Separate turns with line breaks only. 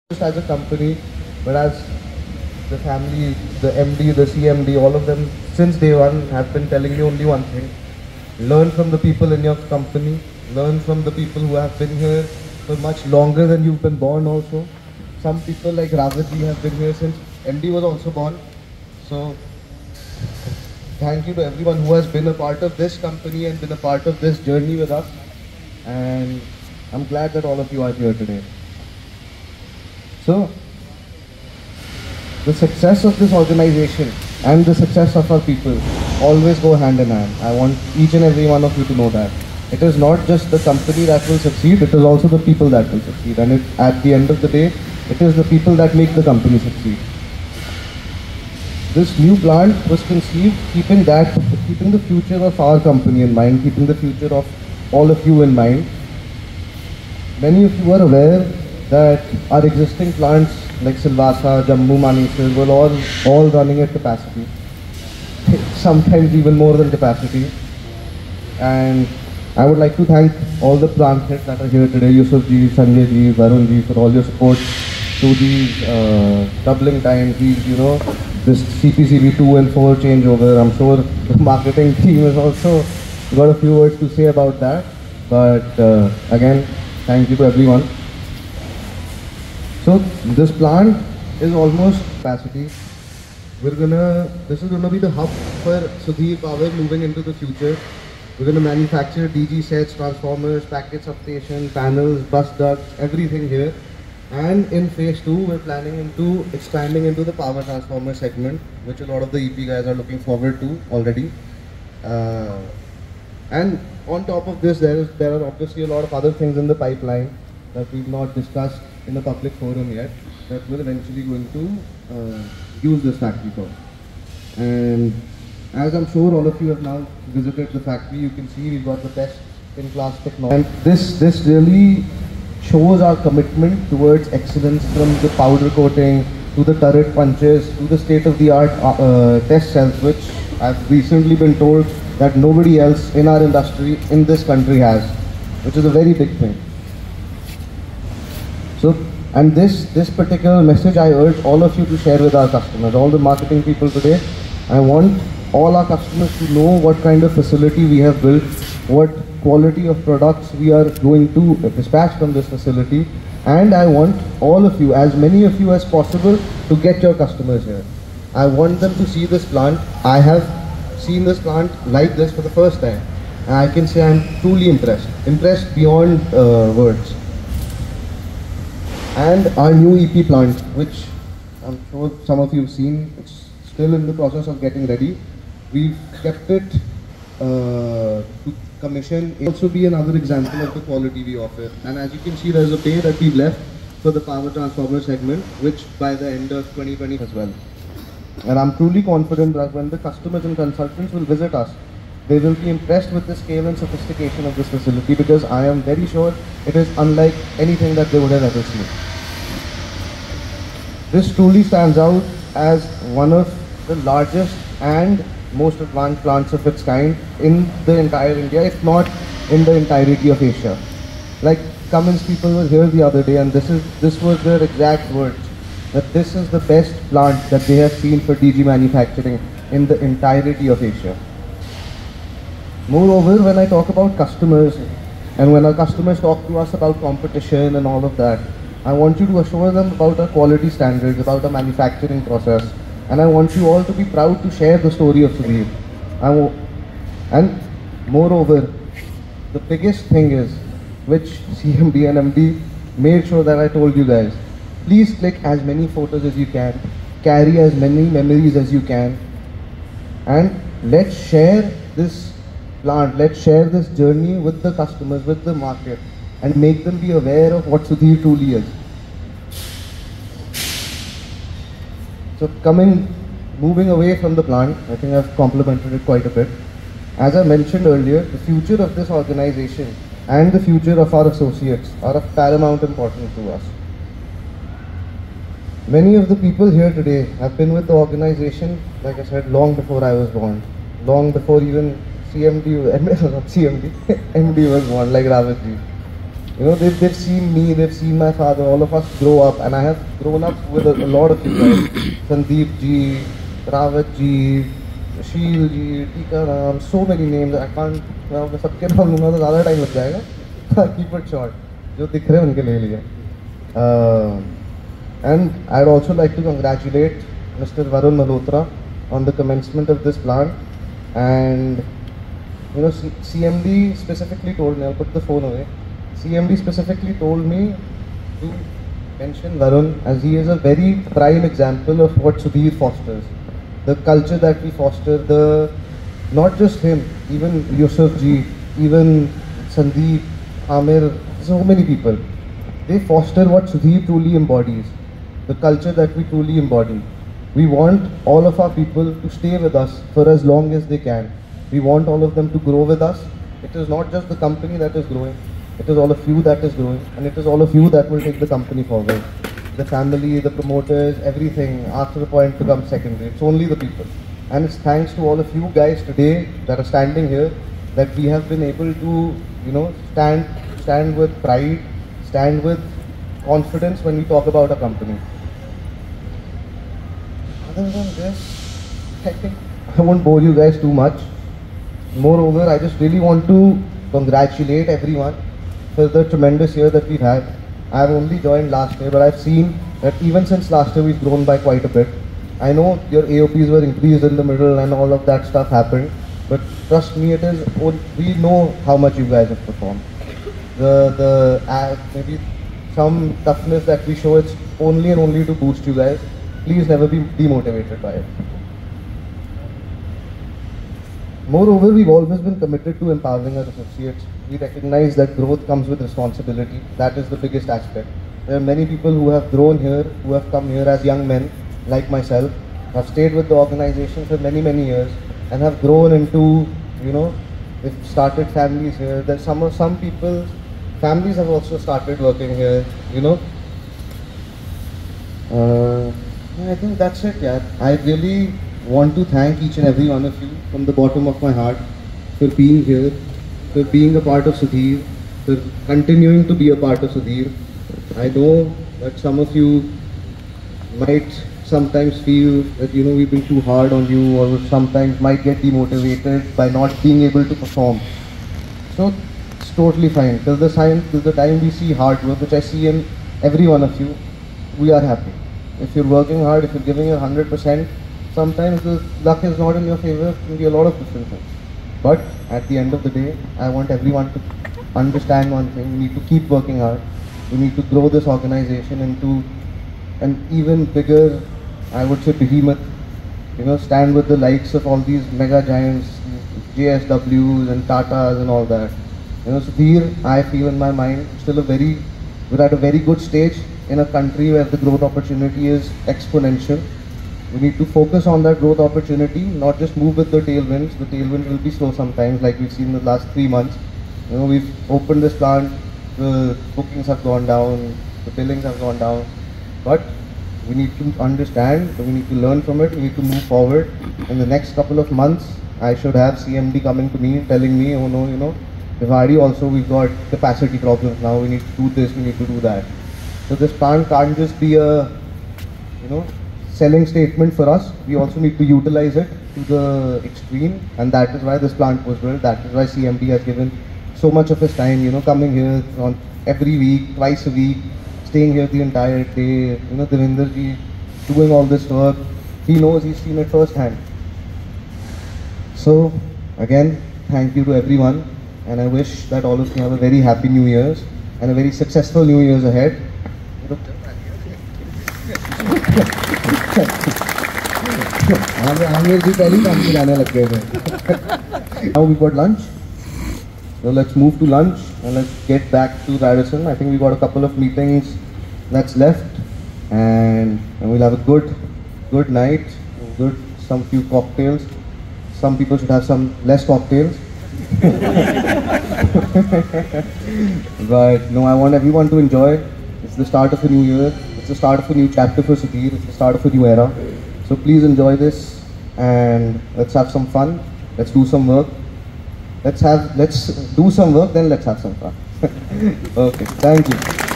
just as a company, but as the family, the MD, the CMD, all of them since day one have been telling me only one thing: learn from the people in your company, learn from the people who have been here for much longer than you've been born also. Some people like Ravitji have been here since MD was also born. So thank you to everyone who has been a part of this company and been a part of this journey with us. And I'm glad that all of you are here today. So, the success of this organization and the success of our people always go hand in hand. I want each and every one of you to know that. It is not just the company that will succeed, it is also the people that will succeed. And at the end of the day, it is the people that make the company succeed. This new plant was conceived keeping the future of our company in mind, keeping the future of all of you in mind. Many of you are aware that our existing plants like Silvassa, Jammu, Manesar were all running at capacity, sometimes even more than capacity. And I would like to thank all the plant heads that are here today, Yusuf ji, Sanjay ji, Varun ji, for all your support through these doubling times, this CPCB 2 and 4 changeover. I'm sure the marketing team has also got a few words to say about that. But again, thank you to everyone. So this plant is almost capacity. This is gonna be the hub for Sudhir Power moving into the future. We're gonna manufacture DG sets, transformers, packet substation, panels, bus ducts, everything here. And in phase 2, we're planning into expanding into the power transformer segment, which a lot of the EP guys are looking forward to already. And on top of this, there are obviously a lot of other things in the pipeline that we've not discussed in the public forum yet, that we're eventually going to use this factory for. And as I'm sure all of you have now visited the factory, you can see we've got the best in class technology. And this really shows our commitment towards excellence, from the powder coating to the turret punches to the state-of-the-art test cells, which I've recently been told that nobody else in our industry in this country has, which is a very big thing. So, and this particular message I urge all of you to share with our customers, all the marketing people today. I want all our customers to know what kind of facility we have built, what quality of products we are going to dispatch from this facility, and I want all of you, as many of you as possible, to get your customers here. I want them to see this plant. I have seen this plant like this for the first time, and I can say I'm truly impressed beyond words. And our new EP plant, which I'm sure some of you have seen, it's still in the process of getting ready. We've kept it to commission. It'll also be another example of the quality we offer. And as you can see, there's a bay that we've left for the power transformer segment, which by the end of 2020 as well. And I'm truly confident that when the customers and consultants will visit us, they will be impressed with the scale and sophistication of this facility, because I am very sure it is unlike anything that they would have ever seen. This truly stands out as one of the largest and most advanced plants of its kind in the entire India, if not in the entirety of Asia. Like Cummins people were here the other day, and this was their exact words, that this is the best plant that they have seen for DG manufacturing in the entirety of Asia. Moreover, when I talk about customers, and when our customers talk to us about competition and all of that, I want you to assure them about our quality standards, about our manufacturing process, and I want you all to be proud to share the story of Sudhir. And moreover, the biggest thing is, which CMD and MD made sure that I told you guys, please click as many photos as you can, carry as many memories as you can, and let's share this plant, let's share this journey with the customers, with the market, and make them be aware of what Sudhir truly is. So moving away from the plant, I think I've complimented it quite a bit. As I mentioned earlier, the future of this organization and the future of our associates are of paramount importance to us. Many of the people here today have been with the organization, like I said, long before I was born, long before even CMD, not CMD, MD was born, like Ravitji. You know, they've seen me, they've seen my father, all of us grow up, and I have grown up with a lot of you guys. Sandeep ji, Rawat ji, Sheel ji, Tika Ram, so many names. I can't, मैं सबके नाम लूँगा तो ज़्यादा time लग जाएगा. Keep it short. जो दिख रहे हैं उनके ले लिया. And I'd also like to congratulate Mr. Varun Malhotra on the commencement of this plant. And you know, CMD specifically told me, I'll put the phone away. CMD specifically told me to mention Varun as he is a very prime example of what Sudhir fosters. The culture that we foster, not just him, even Yusuf ji, even Sandeep, Amir, so many people. They foster what Sudhir truly embodies, the culture that we truly embody. We want all of our people to stay with us for as long as they can. We want all of them to grow with us. It is not just the company that is growing, it is all of you that is growing, and it is all of you that will take the company forward. The family, the promoters, everything after the point becomes secondary. It's only the people. And it's thanks to all of you guys today that are standing here that we have been able to, you know, stand with pride, stand with confidence when we talk about our company. Other than this, I think I won't bore you guys too much. Moreover, I just really want to congratulate everyone for the tremendous year that we've had. I've only joined last year, but I've seen that even since last year we've grown by quite a bit. I know your AOPs were increased in the middle and all of that stuff happened, but trust me, we know how much you guys have performed. Maybe some toughness that we show, it's only and only to boost you guys. Please never be demotivated by it. Moreover, we've always been committed to empowering our associates. We recognize that growth comes with responsibility. That is the biggest aspect. There are many people who have grown here, who have come here as young men, like myself, have stayed with the organization for many, many years, and have grown into, you know, they've started families here. There's some people, families have also started working here, you know. I think that's it, yeah. I really want to thank each and every one of you from the bottom of my heart for being here, for being a part of Sudhir, for continuing to be a part of Sudhir. I know that some of you might sometimes feel that, you know, we've been too hard on you, or sometimes might get demotivated by not being able to perform. So it's totally fine. Till the time we see hard work, which I see in every one of you, we are happy. If you're working hard, if you're giving your 100%, sometimes the luck is not in your favor. It can be a lot of different things. But at the end of the day, I want everyone to understand one thing. We need to keep working hard. We need to grow this organization into an even bigger, I would say, behemoth. You know, stand with the likes of all these mega giants, JSWs and Tatas and all that. You know, Sudhir, I feel in my mind, we're at a very good stage in a country where the growth opportunity is exponential. We need to focus on that growth opportunity, not just move with the tailwinds. The tailwinds will be slow sometimes, like we've seen in the last 3 months. You know, we've opened this plant, the bookings have gone down, the billings have gone down. But we need to understand, we need to learn from it, we need to move forward. In the next couple of months, I should have CMD coming to me, telling me, oh no, you know, Bhiwadi also, we've got capacity problems now, we need to do this, we need to do that. So this plant can't just be a, you know, selling statement for us. We also need to utilize it to the extreme, and that is why this plant was built. That is why CMD has given so much of his time, you know, coming here on every week, twice a week, staying here the entire day. You know, Devinder ji doing all this work. He knows, he's seen it firsthand. So again, thank you to everyone, and I wish that all of you have a very happy New Year's and a very successful New Year's ahead. Now we've got lunch. So let's move to lunch and let's get back to Radisson. I think we've got a couple of meetings that's left, and we'll have a good night, some few cocktails. Some people should have some less cocktails. But no, I want everyone to enjoy. It's the start of a new year. It's the start of a new chapter for Sudhir. It's the start of a new era. So please enjoy this and let's have some fun. Let's do some work. Let's do some work, then let's have some fun. Okay, thank you.